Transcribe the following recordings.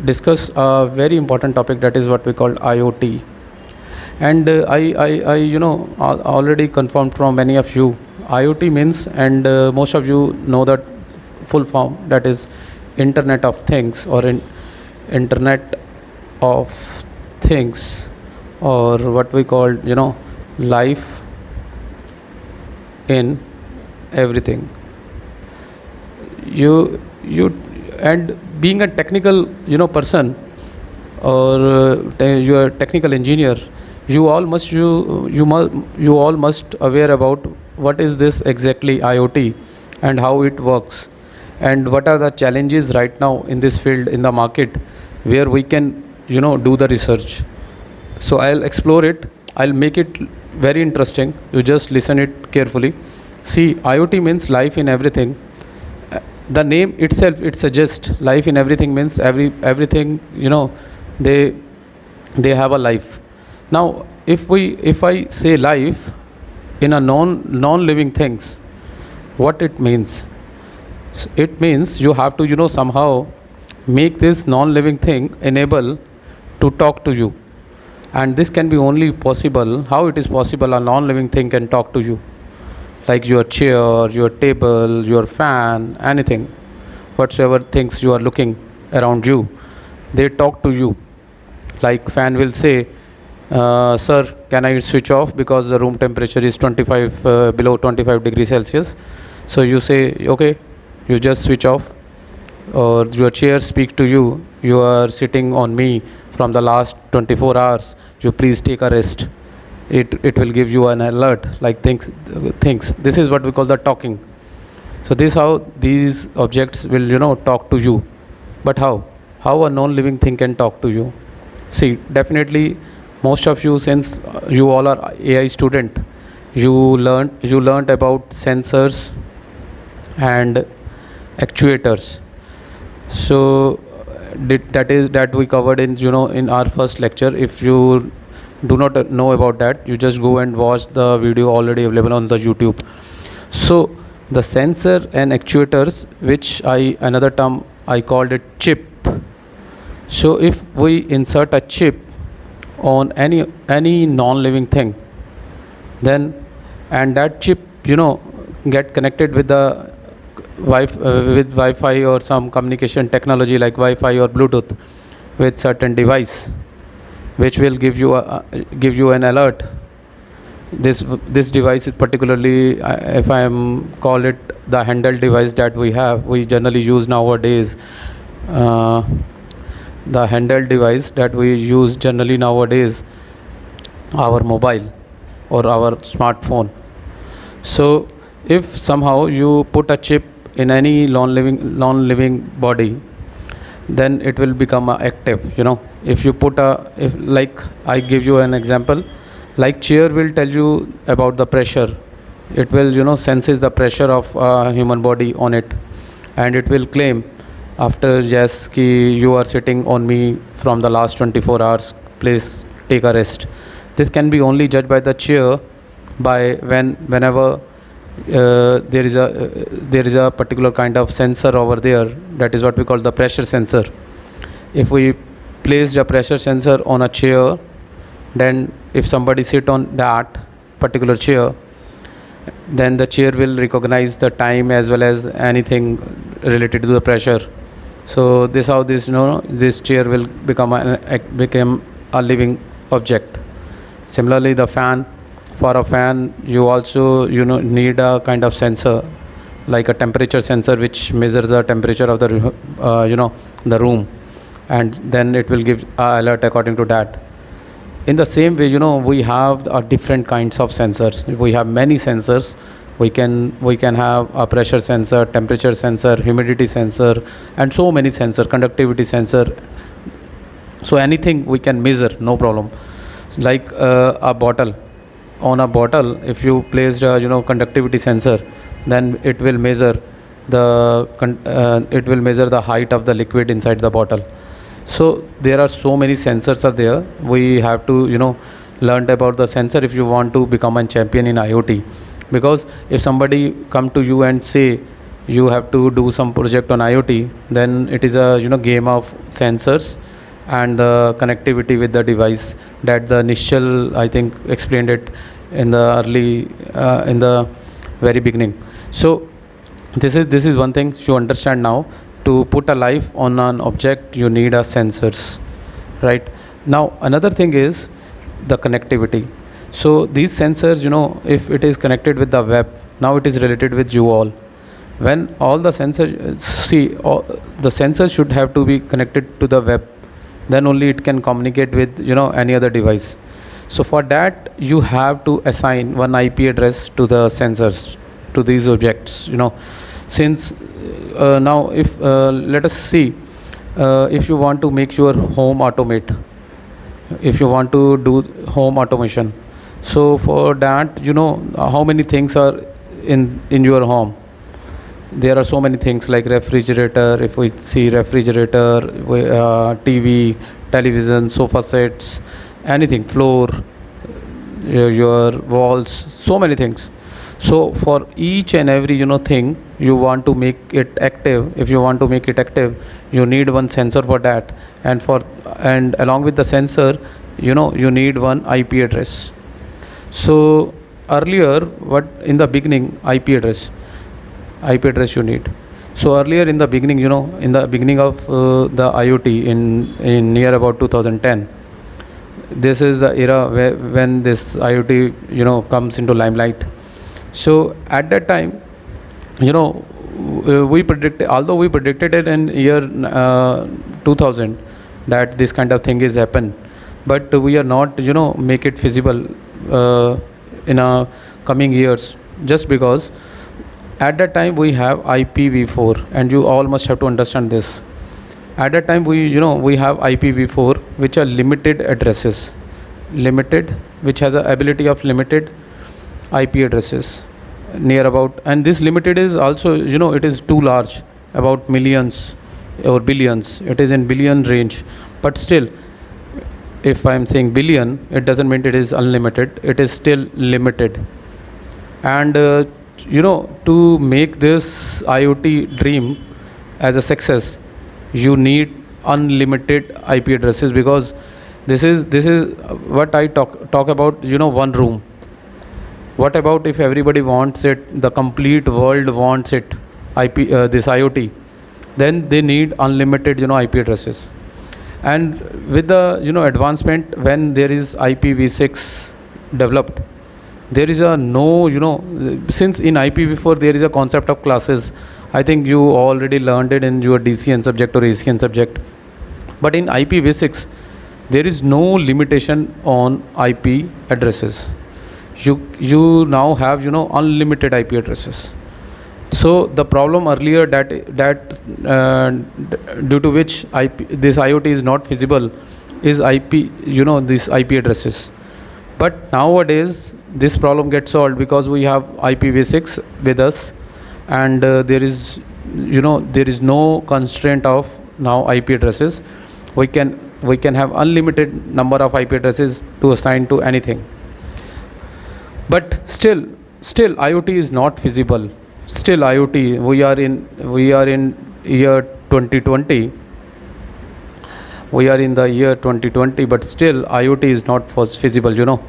discuss a very important topic, that is what we call IoT. And already confirmed from many of you, IoT means, and most of you know that full form, that is Internet of Things, or Internet of Things, or what we call life in everything. You and being a technical person, or you are a technical engineer, you all must aware about what is this exactly IoT, and how it works, and what are the challenges right now in this field in the market, where we can do the research. So I'll explore it, I'll make it very interesting. You just listen it carefully. See, IoT means life in everything. The name itself, it suggests life in everything means everything, they have a life. Now if I say life in a non living things, what it means? It means you have to somehow make this non living thing enable to talk to you. And this can be only possible, how it is possible a non living thing can talk to you? Like your chair, your table, your fan, anything, whatsoever things you are looking around you, they talk to you. Like fan will say, sir, can I switch off because the room temperature is 25 below 25 degrees Celsius. So you say okay, you just switch off. Or your chair speak to you, you are sitting on me from the last 24 hours, you please take a rest. It will give you an alert, like things. This is what we call the talking. So this how these objects will talk to you. But how a non living thing can talk to you? See, definitely most of you, since you all are AI student, you learned about sensors and actuators. So that we covered in in our first lecture. If you do not know about that, you just go and watch the video already available on the YouTube. So the sensor and actuators, which another term I called it chip. So if we insert a chip on any non-living thing, then, and that chip get connected with the with Wi-Fi or some communication technology like Wi-Fi or Bluetooth with certain device, which will give you an alert. This device is particularly, if I am call it the handheld device that we generally use nowadays. The handheld device that we use generally nowadays, our mobile or our smartphone. So if somehow you put a chip in any non living body, then it will become active. If you put if, like I give you an example, like chair will tell you about the pressure. It will senses the pressure of human body on it, and it will claim after, yes, ki you are sitting on me from the last 24 hours, please take a rest. This can be only judged by the chair, by whenever there is a particular kind of sensor over there, that is what we call the pressure sensor. If we place the pressure sensor on a chair, then if somebody sit on that particular chair, then the chair will recognize the time as well as anything related to the pressure. So this how this chair will become a living object. Similarly, the fan. For a fan, you also need a kind of sensor, like a temperature sensor, which measures the temperature of the the room, and then it will give alert according to that. In the same way, we have different kinds of sensors. We have many sensors. We can have a pressure sensor, temperature sensor, humidity sensor, and so many sensors, conductivity sensor. So anything we can measure, no problem. Like a bottle. On a bottle, if you place a conductivity sensor, then it will measure the height of the liquid inside the bottle. So there are so many sensors are there. We have to learn about the sensor if you want to become a champion in IoT. Because if somebody come to you and say, you have to do some project on IoT, then it is a game of sensors and the connectivity with the device that the Nishal I think explained it in the early in the very beginning. So this is one thing you understand now. To put a life on an object, you need a sensors, right? Now another thing is the connectivity. So these sensors, if it is connected with the web, now it is related with you all. When all the sensors, see, all, the sensors should have to be connected to the web, then only it can communicate with any other device. So for that you have to assign one IP address to the sensors, to these objects. Since now if let us see, if you want to make your home automate, if you want to do home automation, so for that, how many things are in your home. There are so many things like refrigerator. If we see refrigerator, TV, television, sofa sets, anything, floor, your walls, so many things. So for each and every thing you want to make it active, if you want to make it active, you need one sensor for that. And along with the sensor, you need one IP address. So earlier, what in the beginning, IP address you need. So earlier in the beginning, in the beginning of the IoT in near about 2010, this is the era when this IoT comes into limelight. So at that time, we predicted, although we predicted it in year 2000 that this kind of thing is happen, but we are not make it feasible in a coming years, just because at that time we have IPv4, and you all must have to understand this. At that time we have IPv4, which are limited addresses, limited, which has a ability of limited IP addresses near about, and this limited is also it is too large, about millions or billions. It is in billion range, but still, if I am saying billion, it doesn't mean it is unlimited. It is still limited, and to make this IoT dream as a success, you need unlimited IP addresses, because this is what I talk about. One room. What about if everybody wants it? The complete world wants it. This IoT, then they need unlimited IP addresses. And with the advancement, when there is IPv6 developed, there is a no since in IPv4 there is a concept of classes. I think you already learned it in your DCN subject or ACN subject. But in IPv6 there is no limitation on IP addresses. You now have unlimited IP addresses. So the problem earlier that due to which this IoT is not feasible is these IP addresses. But nowadays this problem gets solved because we have IPv6 with us, and there is no constraint of now IP addresses. We can have unlimited number of IP addresses to assign to anything. But still IoT is not feasible. Still IoT, we are in year 2020. We are in the year 2020, but still IoT is not feasible.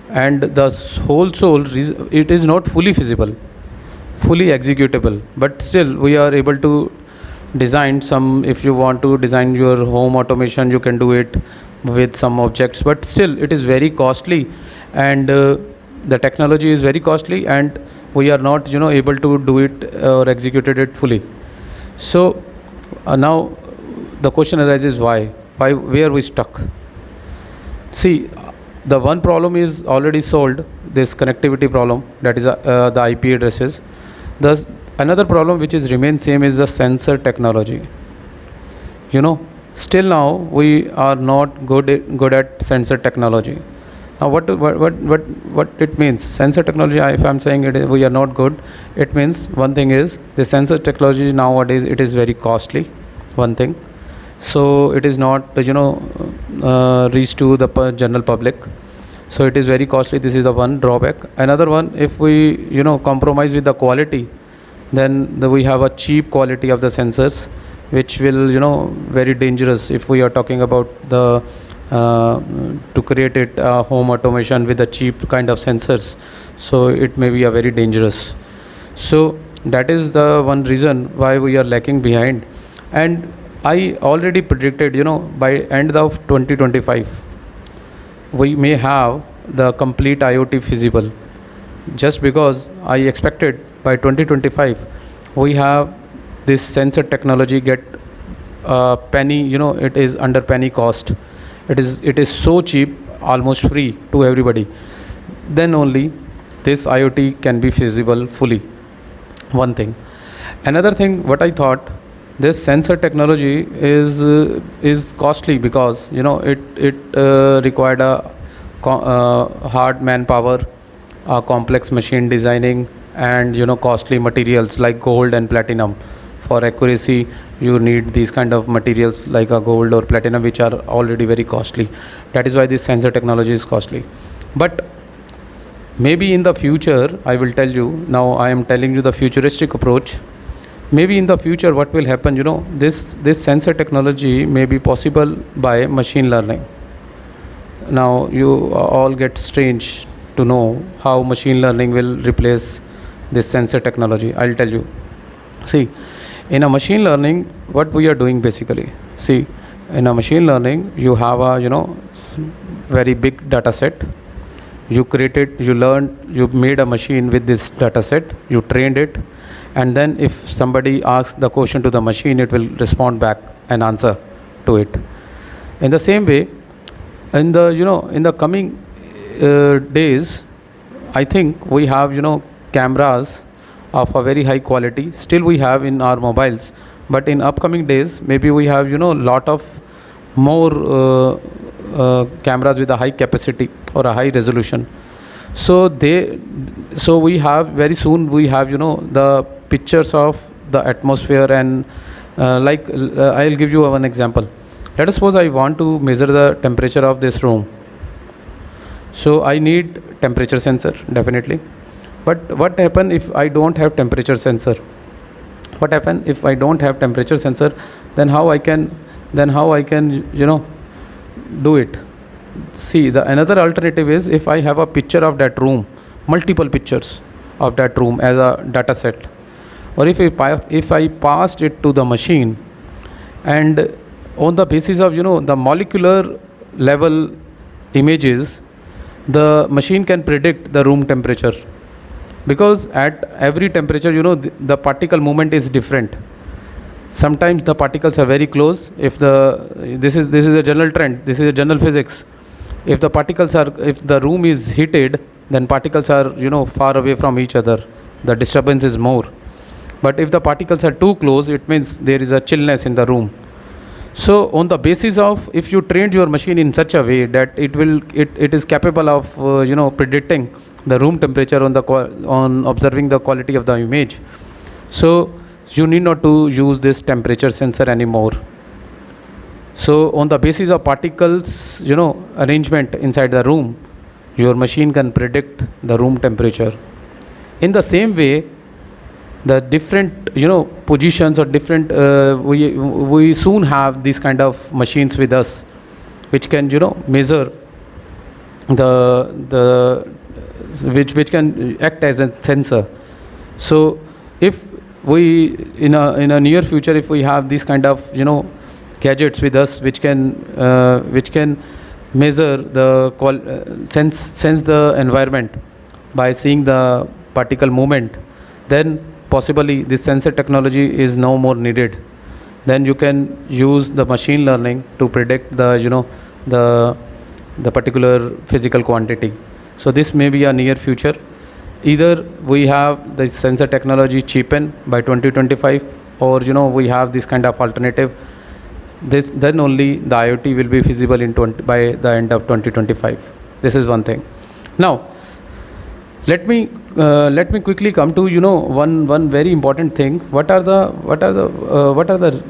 And the whole it is not fully feasible, fully executable. But still we are able to design some. If you want to design your home automation, you can do it with some objects, but still it is very costly, and the technology is very costly, and we are not able to do it or executed it fully. So now the question arises, where we stuck. See, the one problem is already solved, this connectivity problem, that is the IP addresses. Thus another problem which is remain same is the sensor technology. Still now we are not good at sensor technology. Now what it means, sensor technology, if I'm saying we are not good, it means one thing is the sensor technology nowadays, it is very costly, one thing. So it is not reached to the general public, so it is very costly. This is the one drawback. Another one, if we compromise with the quality, Then we have a cheap quality of the sensors, which will, very dangerous if we are talking about the to create it home automation with a cheap kind of sensors. So it may be a very dangerous. So that is the one reason why we are lacking behind. And I already predicted, by end of 2025 we may have the complete IoT feasible, just because I expected by 2025 we have this sensor technology get penny, it is under penny cost. It is so cheap, almost free to everybody. Then only this IoT can be feasible fully. One thing. Another thing, what I thought, this sensor technology is costly, because it required a hard manpower, complex machine designing, and costly materials like gold and platinum. For accuracy you need these kind of materials like a gold or platinum, which are already very costly. That is why this sensor technology is costly. But maybe in the future, I will tell you, now I am telling you the futuristic approach. Maybe in the future what will happen, this sensor technology may be possible by machine learning. Now you all get strange to know how machine learning will replace this sensor technology. I'll tell you. See, in a machine learning, what we are doing basically, see, in a machine learning you have a very big data set. You created, you learned, you made a machine with this data set, you trained it, and then if somebody asks the question to the machine, it will respond back an answer to it. In the same way, in the coming days, I think we have cameras of a very high quality still we have in our mobiles, but in upcoming days maybe we have lot of more cameras with a high capacity or a high resolution. So we have very soon, we have the pictures of the atmosphere, and I'll give you one example. Let us suppose I want to measure the temperature of this room. So I need temperature sensor, definitely. But what happen if I don't have temperature sensor? What happen if I don't have temperature sensor? Then how I can do it? See, the another alternative is, if I have a picture of that room, multiple pictures of that room as a data set, or if I passed it to the machine, and on the basis of the molecular level images, the machine can predict the room temperature, because at every temperature the particle movement is different. Sometimes the particles are very close. If this is a general trend, this is a general physics. If the room is heated, then particles are far away from each other, the disturbance is more. But if the particles are too close, it means there is a chillness in the room. So on the basis of, if you trained your machine in such a way that it is capable of predicting the room temperature on observing the quality of the image, so you need not to use this temperature sensor anymore. So on the basis of particles arrangement inside the room, your machine can predict the room temperature. In the same way, the different positions or different we soon have these kind of machines with us, which can measure the which can act as a sensor. So if we in a near future, if we have these kind of gadgets with us, which can measure the sense the environment by seeing the particle movement, then possibly this sensor technology is no more needed. Then you can use the machine learning to predict the particular physical quantity. So this may be a near future. Either we have the sensor technology cheapen by 2025, or we have this kind of alternative. Then only the IoT will be feasible by the end of 2025. This is one thing. Now let me quickly come to one very important thing. What are the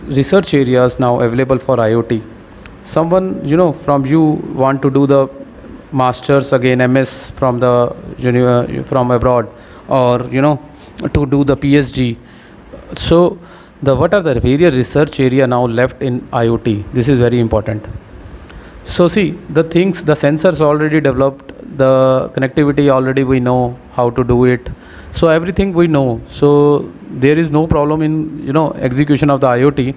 research areas now available for IoT? Someone from you want to do the masters again, MS from the from abroad, or to do the PhD. So the what are the various research area now left in IoT? This is very important. So see, the things, the sensors already developed, the connectivity already we know how to do it. So everything we know. So there is no problem in execution of the IoT.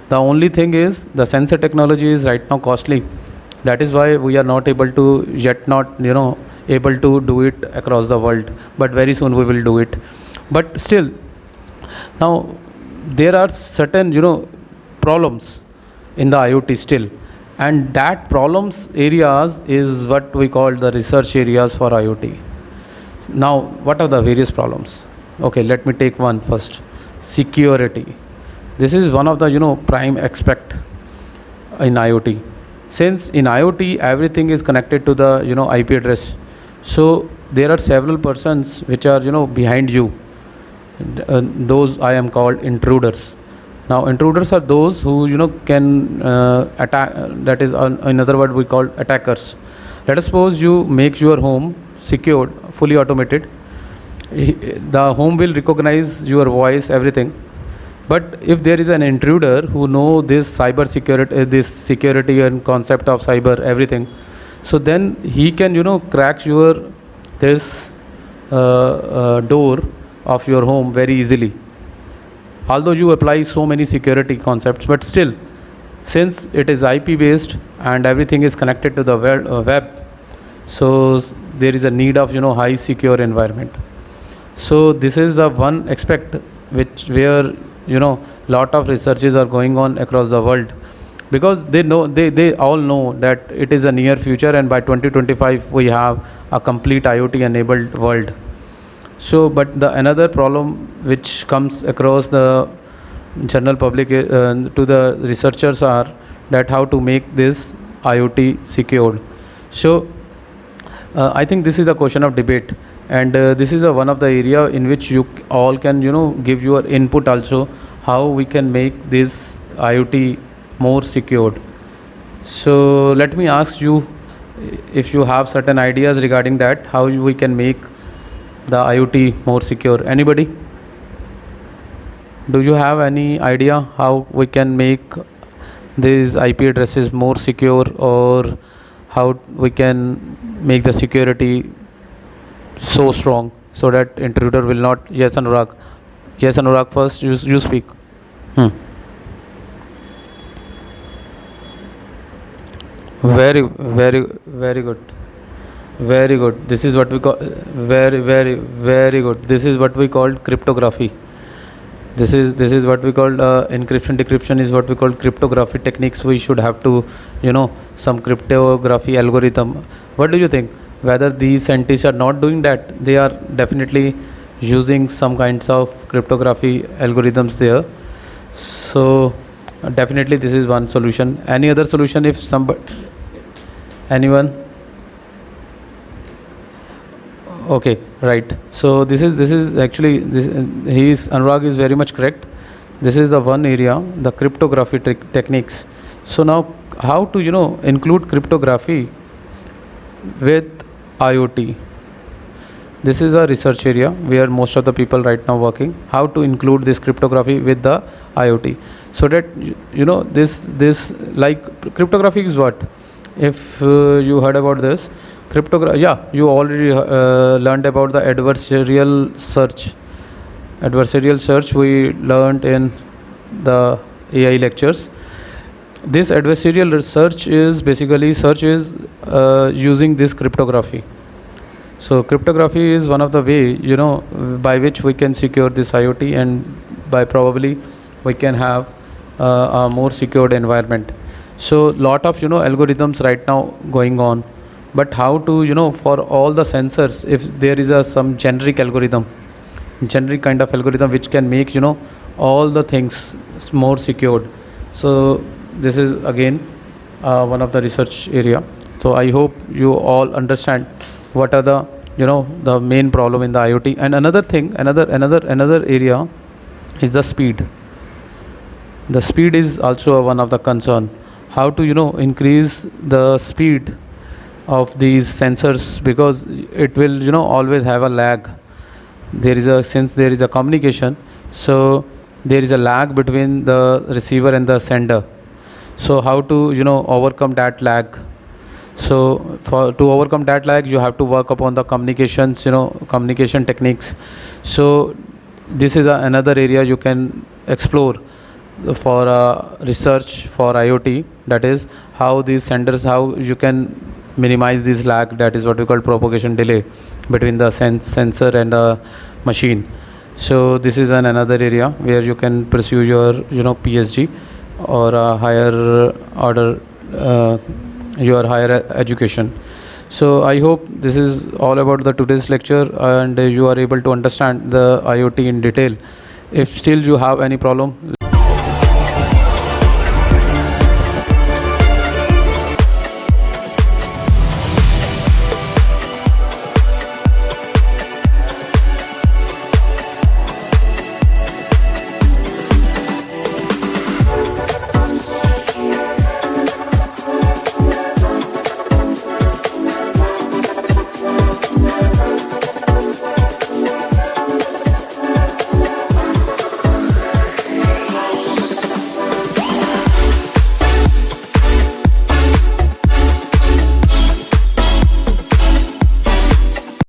The only thing is the sensor technology is right now costly. That is why we are not able to yet not able to do it across the world. But very soon we will do it. But still, now there are certain problems in the IoT still, and that problems areas is what we call the research areas for IoT. Now, what are the various problems? Okay, let me take one first. Security. This is one of the prime aspect in IoT. Since in IoT everything is connected to the IP address, so there are several persons which are behind you. Those I am called intruders. Now intruders are those who can attack. That is in other word we call attackers. Let us suppose you make your home secured, fully automated. The home will recognize your voice, everything. But if there is an intruder who know this cyber security, this security and concept of cyber everything, so then he can crack your this door of your home very easily. Although you apply so many security concepts, but still, since it is IP based and everything is connected to the web, so there is a need of high secure environment. So this is the one aspect which where lot of researches are going on across the world, because they all know that it is a near future, and by 2025 we have a complete IoT enabled world. So but the another problem which comes across the general public to the researchers are that how to make this IoT secured. So I think this is the question of debate, and this is one of the area in which you all can give your input also, how we can make this IoT more secured. So let me ask you if you have certain ideas regarding that, how we can make the IoT more secure. Anybody? Do you have any idea how we can make these IP addresses more secure, or how we can make the security so strong so that intruder will not? Yes, Anurag. Yes, Anurag. First, you speak. Hmm. Very good. Very good. This is what we call very good. This is what we call cryptography. This is what we call encryption decryption is what we call cryptography techniques. We should have to some cryptography algorithm. What do you think? Whether these scientists are not doing that, they are definitely using some kinds of cryptography algorithms there. So definitely this is one solution. Any other solution? If somebody, anyone? Okay, right. So this is actually this he is Anurag is very much correct. This is the one area, the cryptography techniques. So now how to include cryptography with IoT? This is a research area where most of the people right now working, how to include this cryptography with the IoT, so that this like cryptography is what, if you heard about this cryptography, yeah, you already learned about the adversarial search we learned in the AI lectures. This adversarial research is basically search is using this cryptography. So cryptography is one of the way by which we can secure this IoT, and by probably we can have a more secured environment. So lot of algorithms right now going on, but how to for all the sensors, if there is some generic kind of algorithm which can make all the things more secured. So this is again one of the research area. So I hope you all understand what are the the main problem in the IoT. And another thing, another area is the speed. The speed is also one of the concern. How to increase the speed of these sensors, because it will always have a lag there is a since there is a communication, so there is a lag between the receiver and the sender. So how to overcome that lag? So for to overcome that lag, you have to work upon the communications, communication techniques. So this is another area you can explore for research for IoT. That is how these senders, how you can minimize this lag. That is what we call propagation delay between the sensor and the machine. So this is another area where you can pursue your PhD or a higher order, your higher education. So I hope this is all about the today's lecture, and you are able to understand the IoT in detail. If still you have any problem,